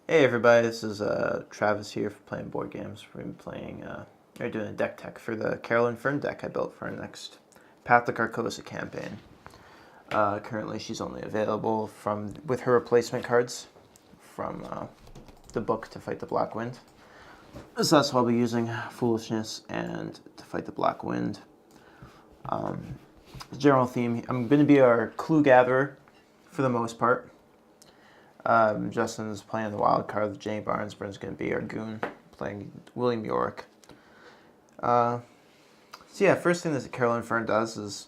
Hey everybody, this is Travis here for playing board games. We're gonna be playing, we're doing a deck tech for the Carolyn Fern deck I built for our next Path to Carcosa campaign. Currently she's only available with her replacement cards from the book To Fight the Black Wind. So that's why I'll be using Foolishness and To Fight the Black Wind. The general theme, I'm going to be our clue gatherer for the most part. Justin's playing the wild card. Jenny Barnesburn's going to be our goon, playing William York. So yeah, first thing that Carolyn Fern does is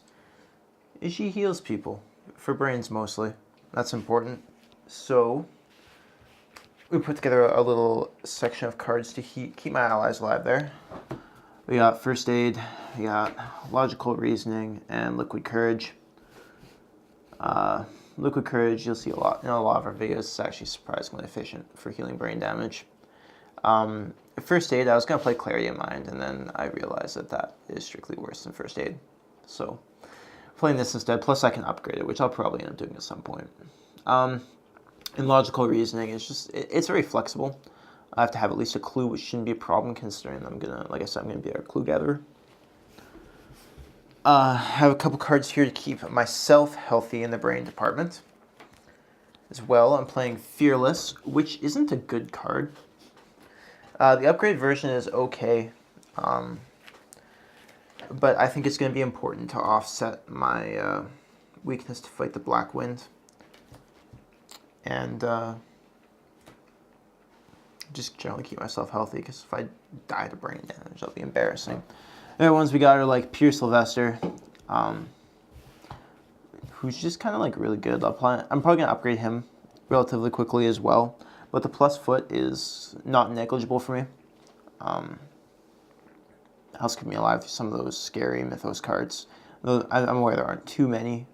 she heals people, for brains mostly. That's important. So we put together a little section of cards to keep my allies alive there. We got First Aid, we got Logical Reasoning, and Liquid Courage. Liquid Courage, you'll see a lot in a lot of our videos. It's actually surprisingly efficient for healing brain damage. First Aid, I was going to play Clarity of Mind, and then I realized that is strictly worse than First Aid. So, playing this instead, plus I can upgrade it, which I'll probably end up doing at some point. In Logical Reasoning, it's very flexible. I have to have at least a clue, which shouldn't be a problem considering I'm going to be our clue gatherer. I have a couple cards here to keep myself healthy in the brain department. As well, I'm playing Fearless, which isn't a good card. The upgrade version is okay, but I think it's going to be important to offset my weakness to fight the Black Wind. And just generally keep myself healthy, because if I die to brain damage, that'll be embarrassing. The other ones we got are like Pierre Sylvester, who's just kind of like really good. I'm probably going to upgrade him relatively quickly as well, but the plus foot is not negligible for me. Helps keep me alive through some of those scary Mythos cards. I'm aware there aren't too many,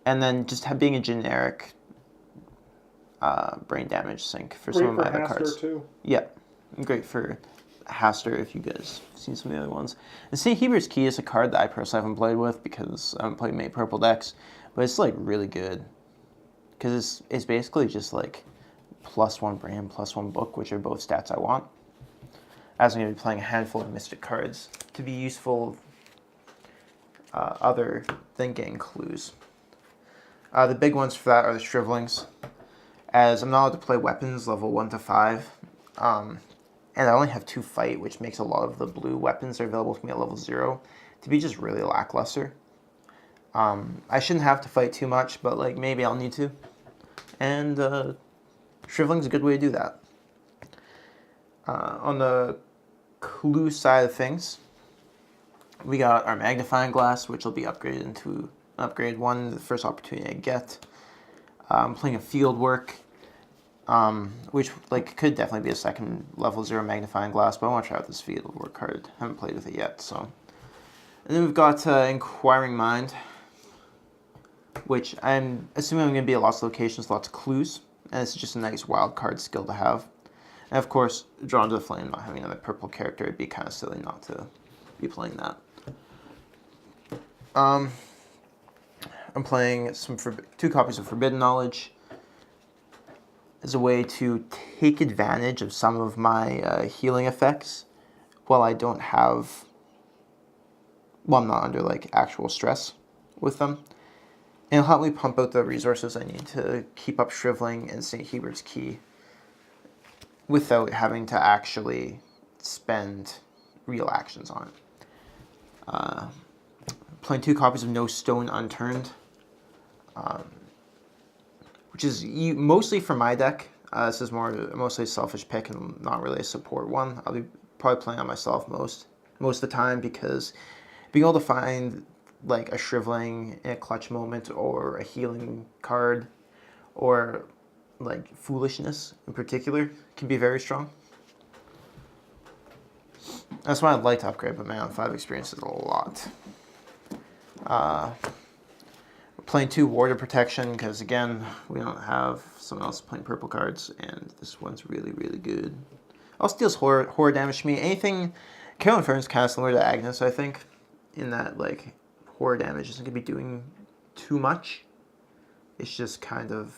and then just being a generic brain damage sink for some of my other cards. Too. Yeah, great for Haster if you guys have seen some of the other ones. And St. Hubert's Key is a card that I personally haven't played with because I haven't played many purple decks, but it's like really good because it's basically just like +1 brain, +1 book, which are both stats I want. As I'm going to be playing a handful of Mystic cards to be useful other than getting clues. The big ones for that are the Shrivelings, as I'm not allowed to play weapons level 1 to 5. And I only have 2 fight, which makes a lot of the blue weapons that are available to me at level 0 to be just really lackluster. I shouldn't have to fight too much, but like maybe I'll need to. And Shriveling's a good way to do that. On the clue side of things, we got our Magnifying Glass, which will be upgraded into upgrade 1 the first opportunity I get. I'm playing a Field Work, which could definitely be a second level 0 Magnifying Glass, but I want to try out this Field Work card. I haven't played with it yet, so. And then we've got Inquiring Mind, which I'm assuming I'm going to be at lots of locations, lots of clues, and it's just a nice wild card skill to have. And of course, Drawn to the Flame, not having another purple character, it'd be kind of silly not to be playing that. I'm playing 2 copies of Forbidden Knowledge as a way to take advantage of some of my healing effects while I'm not under actual stress with them. And it'll help me pump out the resources I need to keep up Shriveling and St. Hubert's Key without having to actually spend real actions on it. Playing 2 copies of No Stone Unturned, which is mostly for my deck. This is mostly a selfish pick and not really a support one. I'll be probably playing on myself most of the time, because being able to find a Shriveling in a clutch moment, or a healing card, or Foolishness in particular, can be very strong. That's why I'd like to upgrade, but man, 5 experience is a lot. Playing 2 Ward of Protection, because again, we don't have someone else playing purple cards, and this one's really, really good. Also deals horror damage to me. Carolyn Fern's kind of similar to Agnes, I think, in that horror damage isn't going to be doing too much. It's just kind of,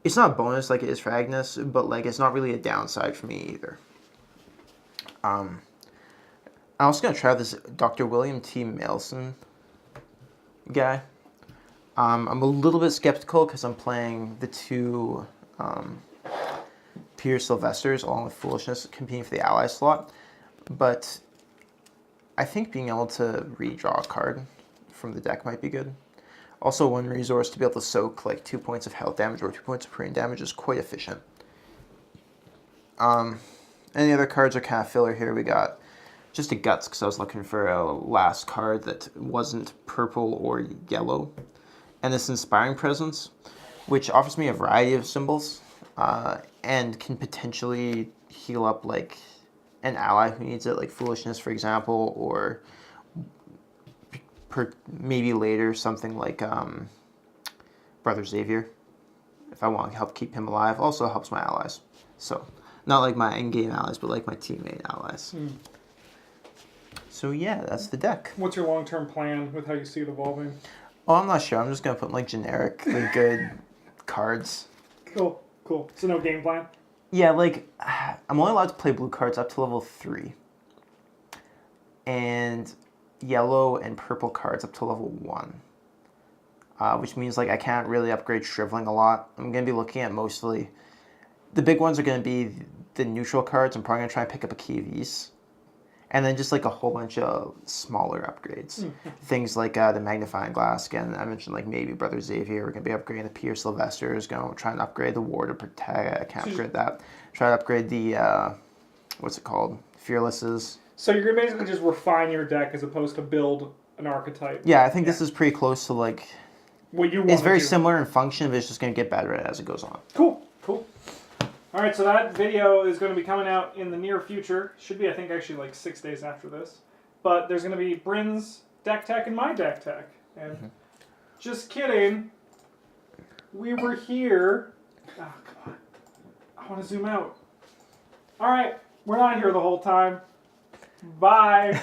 It's not a bonus like it is for Agnes, but like it's not really a downside for me either. I'm also gonna try this Dr. William T. Mailson guy. I'm a little bit skeptical because I'm playing the two Peter Sylvesters along with Foolishness competing for the ally slot, but I think being able to redraw a card from the deck might be good. Also, one resource to be able to soak like 2 points of health damage or 2 points of preen damage is quite efficient. Any other cards are kind of filler here. We got just a Guts because I was looking for a last card that wasn't purple or yellow. And this Inspiring Presence, which offers me a variety of symbols and can potentially heal up like an ally who needs it, like Foolishness, for example, or maybe later something like Brother Xavier, if I want to help keep him alive. Also helps my allies. So, not like my in-game allies, but like my teammate allies. So yeah, that's the deck. What's your long-term plan with how you see it evolving? Oh, I'm not sure. I'm just going to put like generic, like good cards. Cool. So no game plan? Yeah, like, I'm only allowed to play blue cards up to level 3. And yellow and purple cards up to level 1. Which means, like, I can't really upgrade Shriveling a lot. I'm going to be looking at mostly... The big ones are going to be the neutral cards. I'm probably going to try and pick up a key of these. And then just, like, a whole bunch of smaller upgrades. Things like the Magnifying Glass. Again, I mentioned, like, maybe Brother Xavier. We're going to be upgrading the Peter Sylvesters. Going to try and upgrade the Ward of Protect. I can't upgrade that. Try to upgrade the, what's it called? Fearlesses. So you're going to basically just refine your deck as opposed to build an archetype. Yeah, I think this is pretty close to, like... What you want It's very similar in function, but it's just going to get better as it goes on. Cool. All right, so that video is going to be coming out in the near future. Should be, I think, actually like 6 days after this. But there's going to be Bryn's deck tech and my deck tech. And just kidding. We were here. Oh, come on. I want to zoom out. All right, we're not here the whole time. Bye.